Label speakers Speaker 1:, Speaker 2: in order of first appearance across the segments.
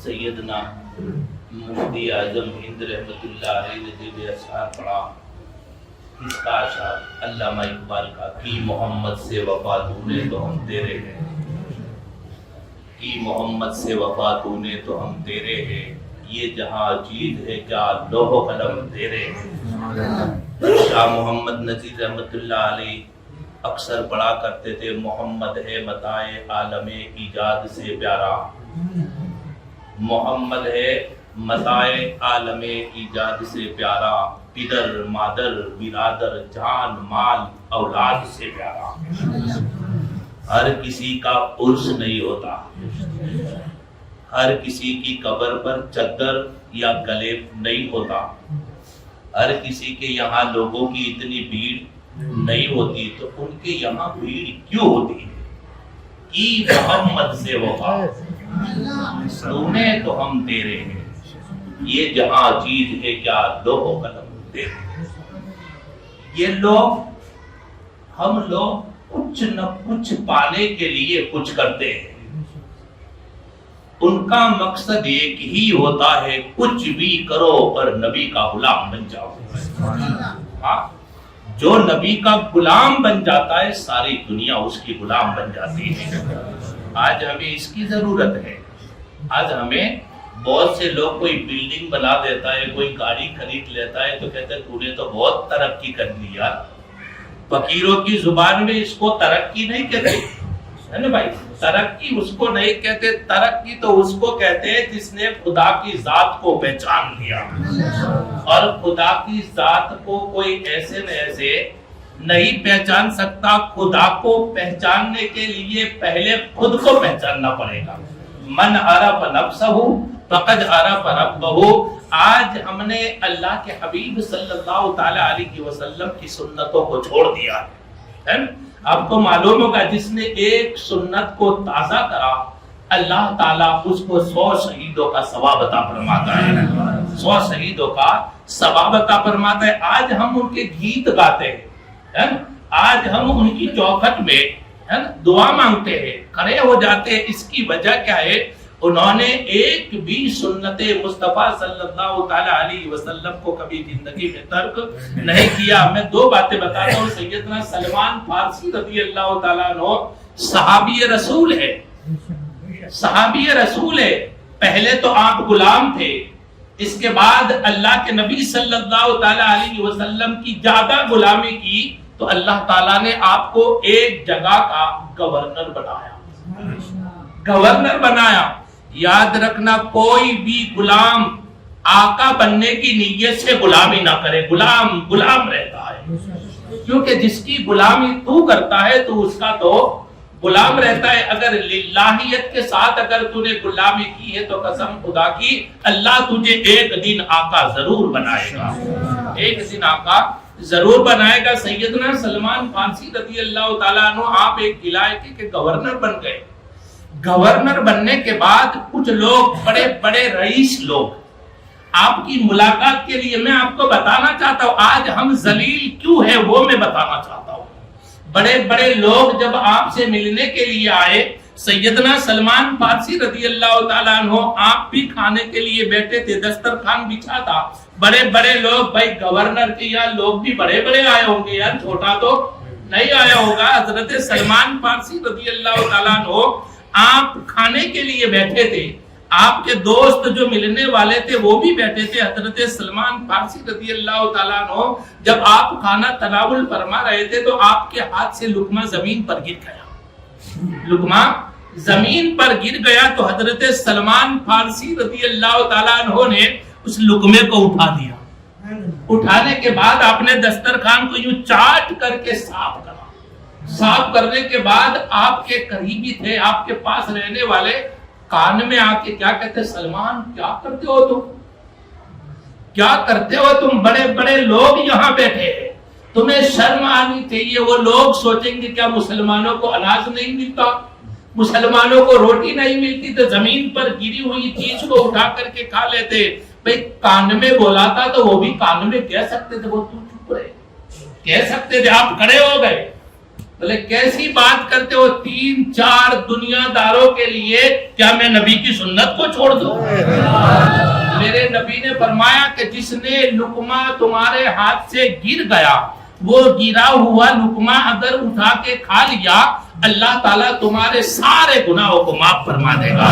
Speaker 1: سیدنا مفتی اعظم ہند رحمۃ اللہ علیہ نے جب اشعار پڑھا، اس کا اشعار علامہ اقبال کا کی محمد سے وفا تو نے تو ہم تیرے ہیں، کی محمد سے وفا تو نے تو ہم تیرے ہیں، یہ جہاں چیز ہے کیا لوح و قلم تیرے ہیں۔ شاہ محمد نذیر رحمۃ اللہ علیہ اکثر پڑھا کرتے تھے، محمد ہے متاع عالم ایجاد سے پیارا، محمد ہے متاع عالم ایجاد سے پیارا، پدر مادر برادر جان مال اولاد سے پیارا۔ ہر کسی کا عرس نہیں ہوتا، ہر کسی کی قبر پر چادر یا گلیب نہیں ہوتا، ہر کسی کے یہاں لوگوں کی اتنی بھیڑ نہیں ہوتی، تو ان کے یہاں بھیڑ کیوں ہوتی ہے؟ کی محمد سے وفا تو نے تو ہم تیرے ہیں، یہ جہاں چیز ہے کیا لوح و قلم تیرے ہیں۔ یہ لوگ، ہم لوگ کچھ نہ کچھ پانے کے لیے کچھ کرتے ہیں، ان کا مقصد ایک ہی ہوتا ہے، کچھ بھی کرو اور نبی کا غلام بن جاؤ۔ جو نبی کا غلام بن جاتا ہے ساری دنیا اس کی غلام بن جاتی ہے۔ آج ہمیں اس کی ضرورت ہے۔ آج ہمیں بہت سے لوگ، کوئی بلڈنگ بنا دیتا ہے، کوئی گاڑی خرید لیتا ہے تو کہتے ہیں تو نے تو بہت ترقی کر لی یار۔ فقیروں کی زبان میں اس کو ترقی نہیں کہتے، ہے نا بھائی؟ ترقی اس کو نہیں کہتے، ترقی تو اس کو کہتے ہیں جس نے خدا کی ذات کو پہچان لیا۔ اور خدا کی ذات کو کوئی ایسے نہ ایسے نہیں پہچان سکتا، خدا کو پہچاننے کے لیے پہلے خود کو پہچاننا پڑے گا۔ من عرف نفسہ فقد عرف ربہ۔ آج ہم نے اللہ کے حبیب صلی اللہ تعالی علیہ وسلم کی سنتوں کو چھوڑ دیا ہے۔ آپ کو معلوم ہوگا جس نے ایک سنت کو تازہ کرا، اللہ تعالیٰ اس کو 100 شہیدوں کا ثواب عطا فرماتا ہے، 100 شہیدوں کا ثواب عطا فرماتا ہے۔ آج ہم ان کے گیت گاتے ہیں، آج ہم ان کی چوکھٹ میں دعا مانگتے ہیں، کھڑے ہو جاتے ہیں۔ اس کی وجہ کیا ہے؟ انہوں نے ایک بھی سنت مصطفیٰ صلی اللہ تعالی علیہ وسلم کو کبھی زندگی میں ترک نہیں کیا۔ میں دو باتیں بتاتا ہوں۔ سیدنا سلمان فارسی رضی اللہ تعالیٰ عنہ صحابی رسول ہے، صحابی رسول ہے۔ پہلے تو آپ غلام تھے، اس کے بعد اللہ کے نبی صلی اللہ تعالی علیہ وسلم کی زیادہ غلامی کی تو اللہ تعالیٰ نے آپ کو ایک جگہ کا گورنر بنایا، گورنر بنایا۔ یاد رکھنا، کوئی بھی غلام آقا بننے کی نیت سے غلامی نہ کرے، غلام غلام رہتا ہے، کیونکہ جس کی غلامی تو کرتا ہے تو اس کا تو غلام رہتا ہے۔ اگر للہیت کے ساتھ اگر تو نے غلامی کی ہے تو قسم خدا کی اللہ تجھے ایک دن آقا ضرور بنائے گا، ایک دن آقا ضرور بنائے گا۔ سیدنا سلمان فارسی رضی اللہ تعالیٰ عنہ آپ ایک علاقے کے گورنر بن گئے۔ گورنر بننے کے بعد کچھ لوگ، بڑے بڑے رئیس لوگ آپ کی ملاقات کے لیے، میں آپ کو بتانا چاہتا ہوں آج ہم ذلیل کیوں ہیں وہ میں بتانا چاہتا ہوں۔ بڑے بڑے لوگ جب آپ سے ملنے کے لیے آئے، سیدنا سلمان فارسی رضی اللہ تعالیٰ عنہ آپ بھی کھانے کے لیے بیٹھے تھے، دسترخوان بچھا تھا، بڑے بڑے لوگ، بھائی گورنر کے یہاں لوگ بھی بڑے بڑے آئے ہوں گے یار، چھوٹا تو نہیں آیا ہوگا۔ حضرت سلمان فارسی رضی اللہ تعالیٰ عنہ آپ کھانے کے لیے بیٹھے تھے، آپ کے دوست جو ملنے والے تھے وہ بھی بیٹھے تھے۔ حضرت سلمان فارسی رضی اللہ تعالیٰ عنہ جب آپ کھانا تناول فرما رہے تھے تو آپ کے ہاتھ سے لقمہ زمین پر گر گیا، لقمہ زمین پر گر گیا تو حضرت سلمان فارسی رضی اللہ تعالیٰ عنہ نے اس لقمے کو اٹھا دیا۔ اٹھانے کے بعد آپ نے دسترخوان کو یوں چاٹ کر کے صاف کرا، صاف کرنے کے بعد آپ کے قریبی تھے، آپ کے پاس رہنے والے، کان میں آ کے کیا کہتے؟ سلمان کیا کرتے ہو تم، کیا کرتے ہو تم؟ بڑے بڑے لوگ یہاں بیٹھے ہیں، تمہیں شرم آنی چاہیے۔ وہ لوگ سوچیں گے کیا مسلمانوں کو اناج نہیں ملتا، مسلمانوں کو روٹی نہیں ملتی تو زمین پر گری ہوئی چیز کو اٹھا کر کے کھا لیتے۔ بھئی کان میں بولا تھا تو وہ بھی کان میں کہہ سکتے تھے، وہ تو چپ رہے، کہہ سکتے تھے۔ آپ کھڑے ہو گئے، بولے کیسی بات کرتے ہو، 3-4 دنیا داروں کے لیے کیا میں نبی کی سنت کو چھوڑ دوں؟ میرے نبی نے فرمایا کہ جس نے لقمہ تمہارے ہاتھ سے گر گیا، وہ گرا ہوا لقمہ اگر اٹھا کے کھا لیا، اللہ تعالیٰ تمہارے سارے گناہوں کو معاف فرما دے گا،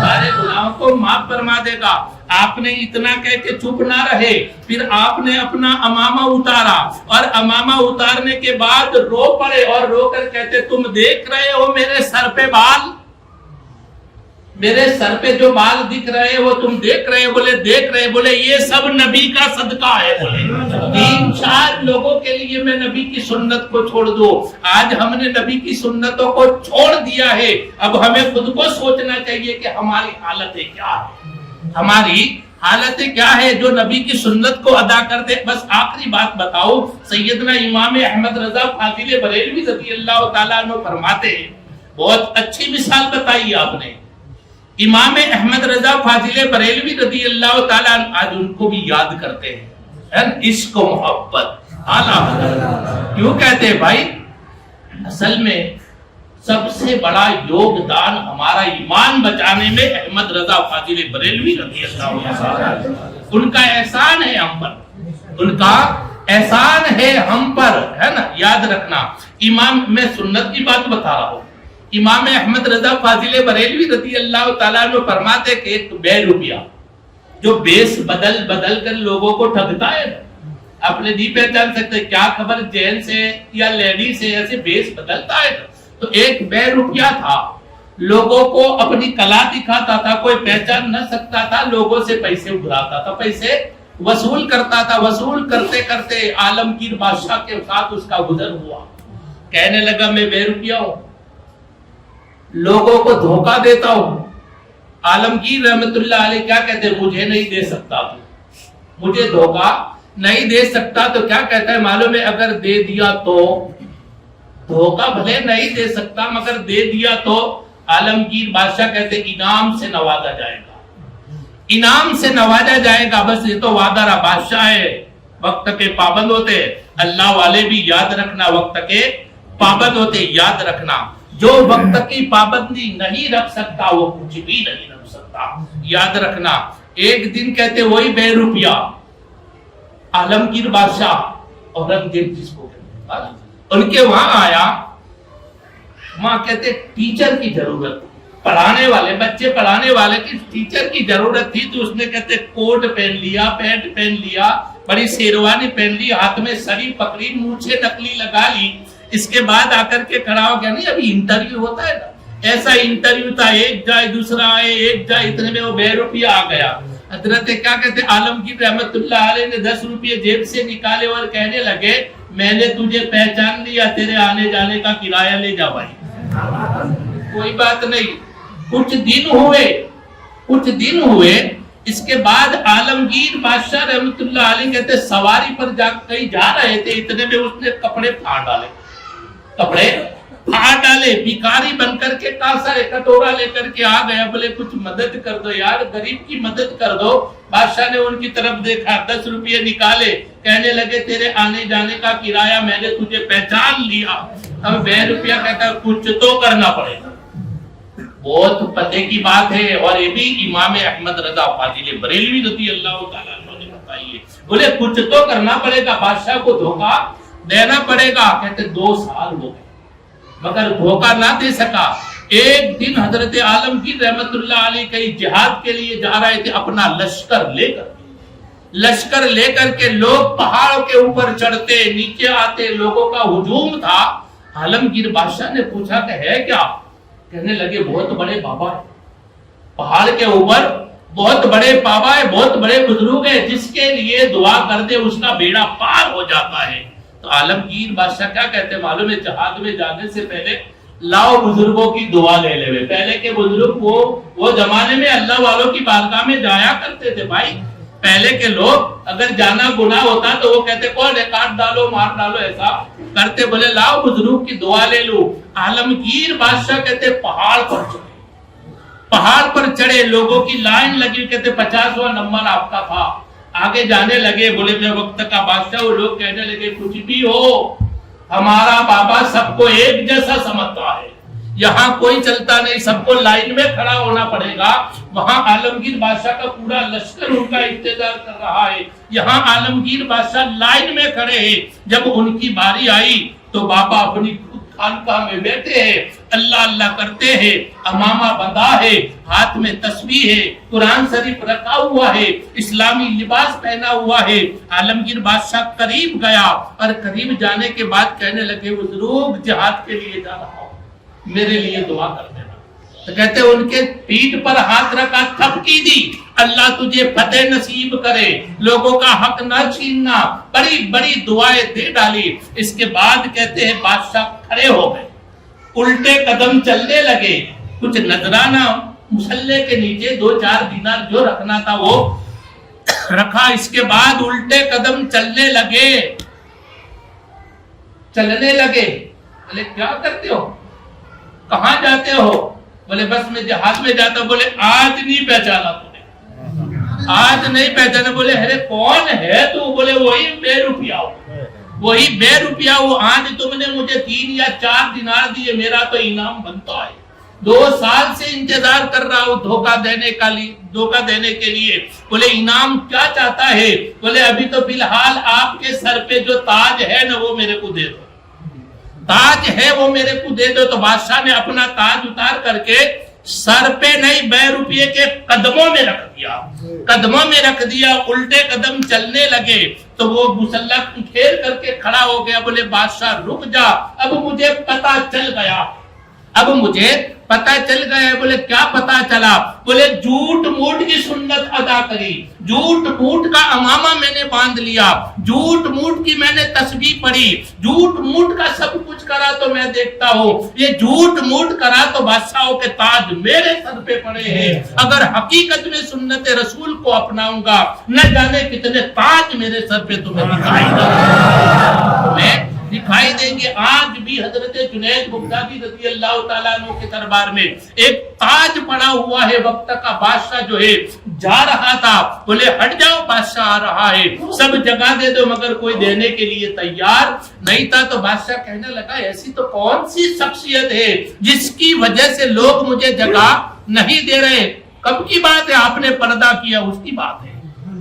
Speaker 1: سارے گناہوں کو معاف فرما دے گا۔ آپ نے اتنا کہہ کے چپ نہ رہے، پھر آپ نے اپنا امامہ اتارا، اور امامہ اتارنے کے بعد رو پڑے اور رو کر کہتے تم دیکھ رہے ہو میرے سر پہ بال، میرے سر پہ جو بال دکھ رہے وہ تم دیکھ رہے؟ بولے دیکھ رہے۔ بولے یہ سب نبی کا صدقہ ہے۔ بولے 3-4 لوگوں کے لیے میں نبی کی سنت کو چھوڑ دوں۔ آج ہم نے نبی کی سنتوں کو چھوڑ دیا ہے، اب ہمیں خود کو سوچنا چاہیے کہ ہماری حالتیں کیا ہے، ہماری حالتیں کیا ہے جو نبی کی سنت کو ادا کر دے۔ بس آخری بات بتاؤ، سیدنا امام احمد رضا فاضل بریلوی رضی اللہ تعالیٰ عنہ فرماتے ہیں، بہت اچھی مثال بتائی آپ نے، امام احمد رضا فاضل بریلوی رضی اللہ تعالیٰ عنہ، آج ان کو بھی یاد کرتے ہیں، عشق و محبت اعلیٰ۔ کیوں کہتے ہیں بھائی؟ اصل میں سب سے بڑا یوگدان ہمارا ایمان بچانے میں احمد رضا فاضل بریلوی رضی اللہ تعالیٰ، ان کا احسان ہے ہم پر، ان کا احسان ہے ہم پر، ہے نا؟ یاد رکھنا، امام، میں سنت کی بات بتا رہا ہوں، امام احمد رضا فاضل بریلوی رضی اللہ تعالیٰ عنہ فرماتے کہ ایک بے روپیہ جو بیس بدل بدل کر لوگوں کو ٹھگتا ہے، آپ نے نہیں پہچان سکتے کیا خبر جین سے یا لیڈی سے، ایسے بیس بدلتا ہے۔ تو ایک بے روپیہ تھا، لوگوں کو اپنی کلا دکھاتا تھا، کوئی پہچان نہ سکتا تھا، لوگوں سے پیسے اگراتا تھا، پیسے وصول کرتا تھا۔ وصول کرتے کرتے عالمگیر بادشاہ کے ساتھ اس کا گزر ہوا، کہنے لگا میں بے روپیہ ہوں، لوگوں کو دھوکہ دیتا ہوں۔ عالمگیر رحمت اللہ علیہ کیا کہتے ہیں؟ مجھے نہیں دے سکتا تو، مجھے دھوکہ نہیں دے سکتا تو کیا کہتا ہے معلوم ہے؟ اگر دے دیا تو، دھوکہ بھلے نہیں دے سکتا مگر دے دیا تو عالمگیر بادشاہ کہتے انعام سے نوازا جائے گا، انعام سے نوازا جائے گا۔ بس یہ تو وعدہ رہا، بادشاہ ہے، وقت کے پابند ہوتے، اللہ والے بھی یاد رکھنا وقت کے پابند ہوتے، یاد رکھنا جو وقت کی پابندی نہیں رکھ سکتا وہ کچھ بھی نہیں رکھ سکتا، یاد رکھنا۔ ایک دن کہتے وہی بے روپیہ عالمگیر بادشاہ اورنگزیب جس کو کہتے ان کے وہاں آیا، وہاں کہتے ٹیچر کی ضرورت، پڑھانے والے، بچے پڑھانے والے کی ٹیچر کی ضرورت تھی، تو اس نے کہتے کوٹ پہن لیا، پینٹ پہن لیا، بڑی شیروانی پہن لی، ہاتھ میں سری پکڑی، مونچھیں نکلی لگا لی، اس کے بعد آ کر کے کھڑا ہو گیا۔ نہیں ابھی انٹرویو ہوتا ہے نا، ایسا انٹرویو تھا، ایک جائے دوسرا آئے، ایک جائے، اتنے میں وہ بے روپیہ آ گیا۔ حضرت کیا کہتے عالمگیر رحمت اللہ علیہ نے 10 روپیے جیب سے نکالے اور کہنے لگے میں نے تجھے پہچان لیا، تیرے آنے جانے کا کرایہ لے جا بھائی، کوئی بات نہیں۔ کچھ دن ہوئے، اس کے بعد عالمگیر بادشاہ رحمت اللہ علیہ کہتے سواری پر کہیں جا رہے تھے، اتنے میں اس نے کپڑے پھاڑ ڈالے، بھکاری بن کر کے کاسا کٹورا لے کر کے آ گیا، بولے کچھ مدد کر دو یار، غریب کی مدد کر دو۔ بادشاہ نے ان کی طرف دیکھا، 10 روپیے نکالے، کہنے لگے تیرے آنے جانے کا کرایہ میں نے تجھے پہچان لیا۔ اب بے روپیہ کہتا کچھ تو کرنا پڑے گا، بہت پتے کی بات ہے، اور یہ بھی امام احمد رضا فاضل بریلوی رضی اللہ تعالیٰ عنہ نے بتائی ہے۔ بولے کچھ تو کرنا پڑے گا، بادشاہ کو دھوکہ دینا پڑے گا۔ کہتے 2 سال ہو گئے مگر دھوکہ نہ دے سکا۔ ایک دن حضرت عالمگیر رحمت اللہ علیہ کہیں جہاد کے لیے جا رہے تھے، اپنا لشکر لے کر کے لوگ پہاڑوں کے اوپر چڑھتے نیچے آتے، لوگوں کا ہجوم تھا۔ عالمگیر بادشاہ نے پوچھا کہ ہے کیا؟ کہنے لگے بہت بڑے بابا ہے پہاڑ کے اوپر، بہت بڑے بابا ہے، بہت بڑے بزرگ ہے، جس کے لیے دعا کر دے اس کا بیڑا پار ہو جاتا ہے۔ تو عالمگیر بادشاہ کیا کہتے ہیں معلوم ہے؟ جہاد میں جانے سے پہلے لاؤ بزرگوں کی دعا لے لے۔ پہلے کے بزرگ وہ زمانے میں اللہ والوں کی بارگاہ میں جایا کرتے تھے بھائی۔ پہلے کے لوگ اگر جانا گناہ ہوتا تو وہ کہتے کون ہے کاٹ ڈالو مار ڈالو، ایسا کرتے، بولے لاؤ بزرگ کی دعا لے لو۔ عالمگیر بادشاہ کہتے پہاڑ پر چڑھے، لوگوں کی لائن لگی، کہتے 50واں نمبر آپ کا تھا، آگے جانے لگے، بولے میں وقت کا بادشاہ، وہ لوگ کہنے لگے کچھ بھی ہو ہمارا بابا سب کو ایک جیسا سمجھتا ہے، یہاں کوئی چلتا نہیں، سب کو لائن میں کھڑا ہونا پڑے گا۔ وہاں عالمگیر بادشاہ کا پورا لشکر ان کا انتظار کر رہا ہے، یہاں عالمگیر بادشاہ لائن میں کھڑے ہیں۔ جب ان کی باری آئی تو بابا اپنی خانقاہ میں بیٹھے ہیں، اللہ اللہ کرتے ہیں، امامہ بندہ ہے، ہاتھ میں تسبیح ہے، قرآن شریف رکھا ہوا ہے، اسلامی لباس پہنا ہوا ہے۔ عالمگیر بادشاہ قریب گیا اور قریب جانے کے بعد کہنے لگے حضور جہاد کے لیے جا رہا ہوں، میرے لیے دعا کر دینا۔ تو کہتے ان کے پیٹھ پر ہاتھ رکھا، تھپکی دی، اللہ تجھے فتح نصیب کرے، لوگوں کا حق نہ چھیننا، بڑی بڑی دعائیں دے ڈالی۔ اس کے بعد کہتے ہیں بادشاہ کھڑے ہو گئے، الٹے قدم چلنے لگے، کچھ نذرانہ مسلح کے نیچے 2-4 دینار جو رکھنا تھا وہ رکھا۔ اس کے بعد الٹے قدم چلنے لگے۔ بولے کیا کرتے ہو، کہاں جاتے ہو؟ بولے بس میں جہاد میں جاتا ہوں۔ بولے آج نہیں پہچانا تو نے، آج نہیں پہچانا۔ بولے ارے کون ہے تو؟ بولے وہی بے روپیہ ہو، وہی بے روپیہ ہو، آج تم نے مجھے 3 یا 4 دینار دیے، میرا تو انعام بنتا ہے، 2 سال سے انتظار کر رہا ہوں دھوکہ دینے کے لیے۔ بولے انعام کیا چاہتا ہے؟ بولے ابھی تو فی الحال آپ کے سر پہ جو تاج ہے نا وہ میرے کو دے دو، تاج ہے وہ میرے کو دے دو۔ تو بادشاہ نے اپنا تاج اتار کر کے سر پہ نہیں، بے روپیے کے قدموں میں رکھ دیا، الٹے قدم چلنے لگے۔ تو وہ مسلح کھیر کر کے کھڑا ہو گیا۔ بولے بادشاہ رک جا، اب مجھے پتا چل گیا۔ بولے کیا پتا چلا؟ بولے جھوٹ موٹ کی سنت ادا کری، جھوٹ موٹ کا امامہ میں نے باندھ لیا، جھوٹ موٹ کی میں نے تسبیح پڑھی، جھوٹ موٹ کا سب کچھ کرا تو میں دیکھتا ہوں، یہ جھوٹ موٹ کرا تو بادشاہوں کے تاج میرے سر پہ پڑے ہیں۔ اگر حقیقت میں سنت رسول کو اپناؤں گا، نہ جانے کتنے تاج میرے سر پہ تمہیں دکھائی دیں گے۔ آج بھی حضرت جنید بغدادی رضی اللہ تعالیٰ عنہ کے دربار میں ایک تاج پڑا ہوا ہے۔ وقت کا بادشاہ جو ہے جا رہا تھا، بولے ہٹ جاؤ بادشاہ آ رہا ہے، سب جگہ دے دو، مگر کوئی دینے کے لیے تیار نہیں تھا۔ تو بادشاہ کہنے لگا ایسی تو کون سی شخصیت ہے جس کی وجہ سے لوگ مجھے جگہ نہیں دے رہے؟ کب کی بات ہے؟ آپ نے پردہ کیا اس کی بات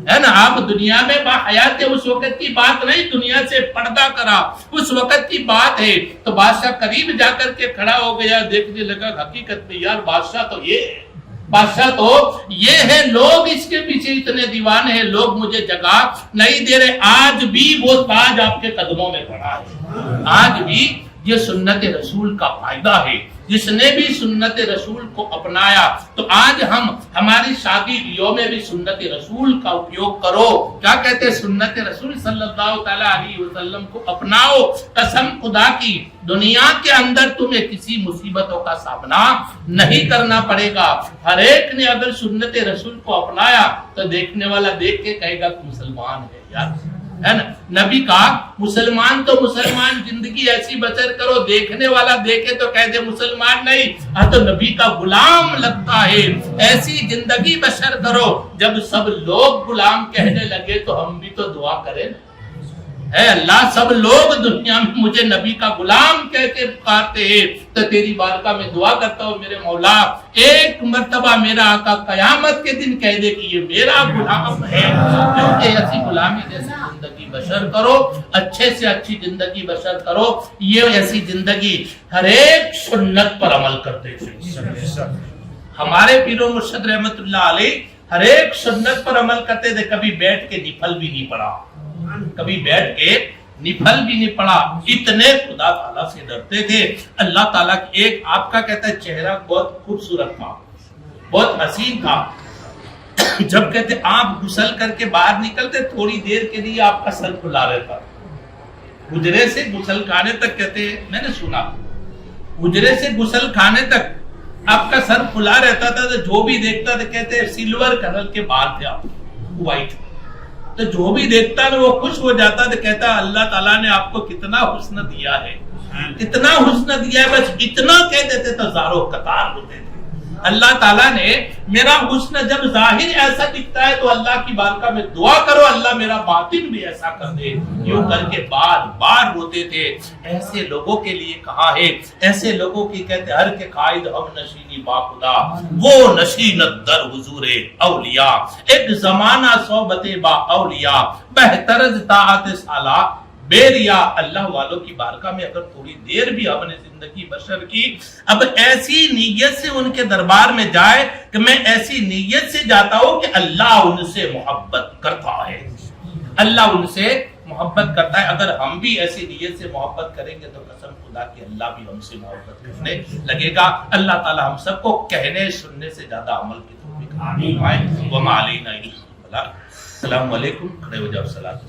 Speaker 1: ہے نا، آپ دنیا میں باحیات اس وقت کی بات نہیں، دنیا سے پردہ کرا اس وقت کی بات ہے۔ تو بادشاہ قریب جا کر کے کھڑا ہو گیا، دیکھنے لگا حقیقت میں یار بادشاہ تو یہ ہے، لوگ اس کے پیچھے اتنے دیوانے ہیں، لوگ مجھے جگہ نہیں دے رہے۔ آج بھی وہ تاج آپ کے قدموں میں پڑا ہے، آج بھی یہ سنت رسول کا فائدہ ہے۔ جس نے بھی سنت رسول کو اپنایا، تو آج ہم ہماری شادیوں میں بھی سنت رسول کا اپیوگ کرو۔ کیا کہتے ہیں؟ سنت رسول صلی اللہ تعالی علیہ وسلم کو اپناؤ، قسم خدا کی دنیا کے اندر تمہیں کسی مصیبتوں کا سامنا نہیں کرنا پڑے گا۔ ہر ایک نے اگر سنت رسول کو اپنایا تو دیکھنے والا دیکھ کے کہے گا کہ مسلمان ہے یار، ہے نا۔ نبی کہا مسلمان تو مسلمان، زندگی ایسی بسر کرو دیکھنے والا دیکھے تو کہہ دے مسلمان نہیں، ہاں تو نبی کا غلام لگتا ہے۔ ایسی زندگی بسر کرو جب سب لوگ غلام کہنے لگے تو ہم بھی تو دعا کریں، اے اللہ سب لوگ دنیا میں مجھے نبی کا غلام کہہ کے پکارتے ہیں، تو تیری بارگاہ میں دعا کرتا ہوں میرے مولا ایک مرتبہ میرا آقا قیامت کے دن کہہ دے کہ یہ میرا غلام ہے۔ کیونکہ ایسی غلامی جیسی زندگی بسر کرو، اچھے سے اچھی زندگی بسر کرو۔ یہ ایسی زندگی ہر ایک سنت پر عمل کرتے تھے، ہمارے پیر و مرشد رحمت اللہ علیہ ہر ایک سنت پر عمل کرتے تھے، کبھی بیٹھ کے نفل بھی نہیں پڑا، کبھی بیٹھ کے نفل بھی نہیں پڑا، اتنے خدا تعالیٰ سے ڈرتے تھے۔ اللہ تعالیٰ کی ایک آپ کا کہتا ہے چہرہ بہت خوبصورت تھا، بہت حسین تھا۔ جب کہتے آپ غسل کر کے باہر نکلتے تھوڑی دیر کے لیے آپ کا سر کھلا رہتا، حجرے سے غسل خانے تک، کہتے میں نے سنا حجرے سے غسل خانے تک آپ کا سر کھلا رہتا تھا، تو جو بھی دیکھتا تھا کہتے سلور کلر کے بال تھے آپ، وائٹ، تو جو بھی دیکھتا نا وہ خوش ہو جاتا تھا، کہتا اللہ تعالیٰ نے آپ کو کتنا حسن دیا ہے، اتنا حسن دیا ہے، بس اتنا کہہ دیتے تو زاروں قطار ہوتے تھے۔ اللہ تعالیٰ نے میرا حسن جب ظاہر ایسا دکھتا ہے تو اللہ کی بارگاہ میں دعا کرو اللہ میرا باطن بھی ایسا کر دے، یوں کر کے بار بار روتے تھے۔ ایسے لوگوں کے لیے کہا ہے، ایسے لوگوں کی کہتے ہر کے قائد ہم نشینی با خدا، وہ نشینت در حضور اولیاء، ایک زمانہ صحبت با اولیاء، بہتر از طاعت سالہ بیریا۔ اللہ والوں کی بارگاہ میں اگر تھوڑی دیر بھی ہم نے زندگی بشر کی، اب ایسی نیت سے ان کے دربار میں جائے کہ میں ایسی نیت سے جاتا ہوں کہ اللہ ان سے محبت کرتا ہے، اللہ ان سے محبت کرتا ہے۔ اگر ہم بھی ایسی نیت سے محبت کریں گے تو قسم خدا کی اللہ بھی ہم سے محبت کرنے لگے گا۔ اللہ تعالی ہم سب کو کہنے سننے سے زیادہ عمل کی توفیق فرمائے۔ وما علینا الا البلاغ۔ السلام علیکم، کھڑے ہو جاؤ، صلاۃ